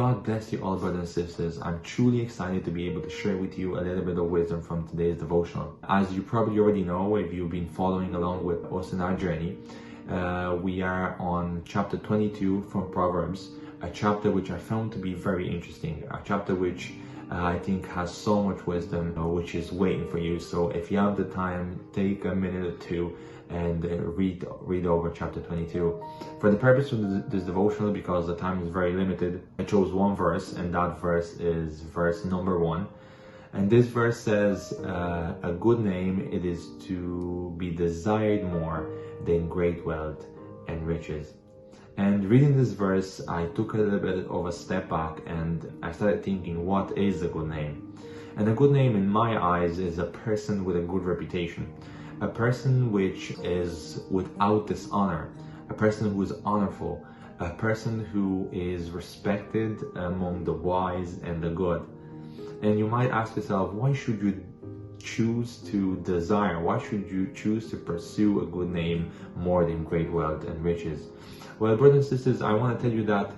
God bless you all, brothers and sisters. I'm truly excited to be able to share with you a little bit of wisdom from today's devotional. As you probably already know, if you've been following along with us in our journey, we are on chapter 22 from Proverbs, a chapter which I found to be very interesting, a chapter which I think has so much wisdom which is waiting for you. So if you have the time, take a minute or two and read over chapter 22. For the purpose of this devotional, because the time is very limited, I chose one verse, and that verse is verse number 1. And this verse says, a good name, it is to be desired more than great wealth and riches. And reading this verse, I took a little bit of a step back and I started thinking, what is a good name? And a good name in my eyes is a person with a good reputation, a person which is without dishonor, a person who is honorful, a person who is respected among the wise and the good. And you might ask yourself, why should you choose to desire, why should you choose to pursue a good name more than great wealth and riches? Well, brothers and sisters, I want to tell you that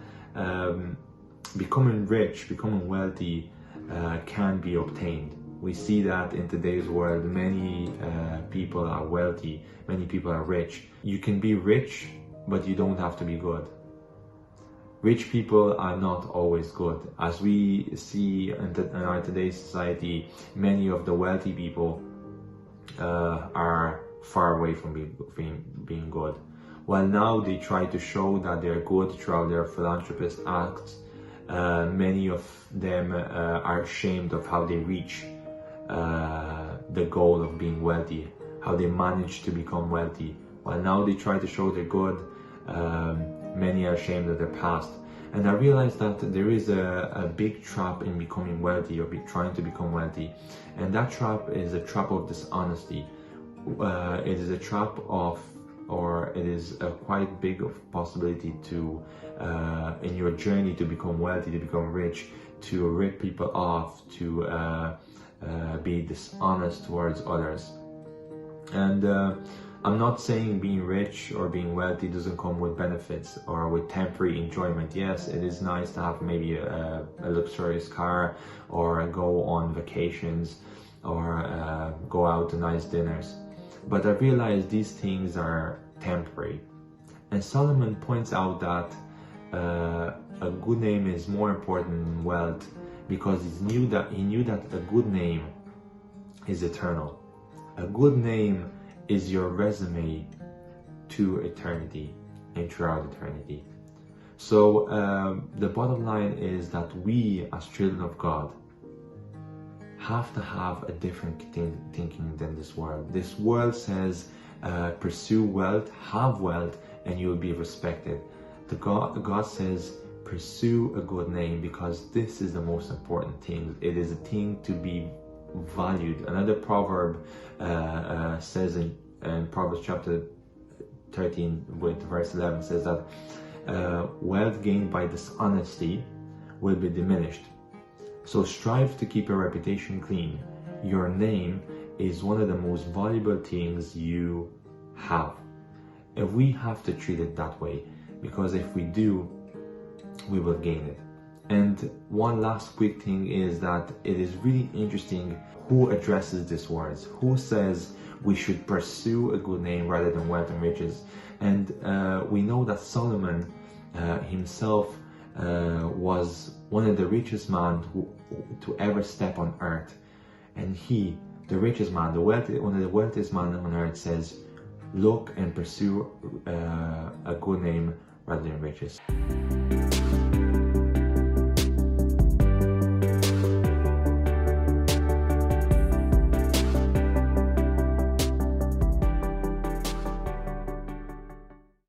becoming rich, becoming wealthy can be obtained. We see that in today's world, many people are wealthy, many people are rich. You can be rich, but you don't have to be good. Rich people are not always good. As we see in our today's society, many of the wealthy people are far away from being good. While now they try to show that they're good throughout their philanthropist acts, many of them are ashamed of how they reach the goal of being wealthy, how they manage to become wealthy. While now they try to show they're good, many are ashamed of their past. And I realized that there is a big trap in becoming wealthy or trying to become wealthy. And that trap is a trap of dishonesty. It is a trap of, or it is a quite big of possibility to, in your journey to become wealthy, to become rich, to rip people off, to be dishonest towards others. And I'm not saying being rich or being wealthy doesn't come with benefits or with temporary enjoyment. Yes, it is nice to have maybe a luxurious car or go on vacations or go out to nice dinners. But I realize these things are temporary. And Solomon points out that a good name is more important than wealth, because he knew that a good name is eternal. A good name is your resume to eternity and throughout eternity. So the bottom line is that we as children of God have to have a different thinking than this world. This world says pursue wealth, have wealth, and you will be respected. God says pursue a good name, because this is the most important thing. It is a thing to be valued. Another proverb says in Proverbs chapter 13 with verse 11 says that wealth gained by dishonesty will be diminished. So strive to keep your reputation clean. Your name is one of the most valuable things you have. And we have to treat it that way, because if we do, we will gain it. And one last quick thing is that it is really interesting who addresses these words, who says we should pursue a good name rather than wealth and riches. And we know that Solomon himself was one of the richest men to ever step on earth. And he, the richest man, one of the wealthiest men on earth, says, look and pursue a good name rather than riches.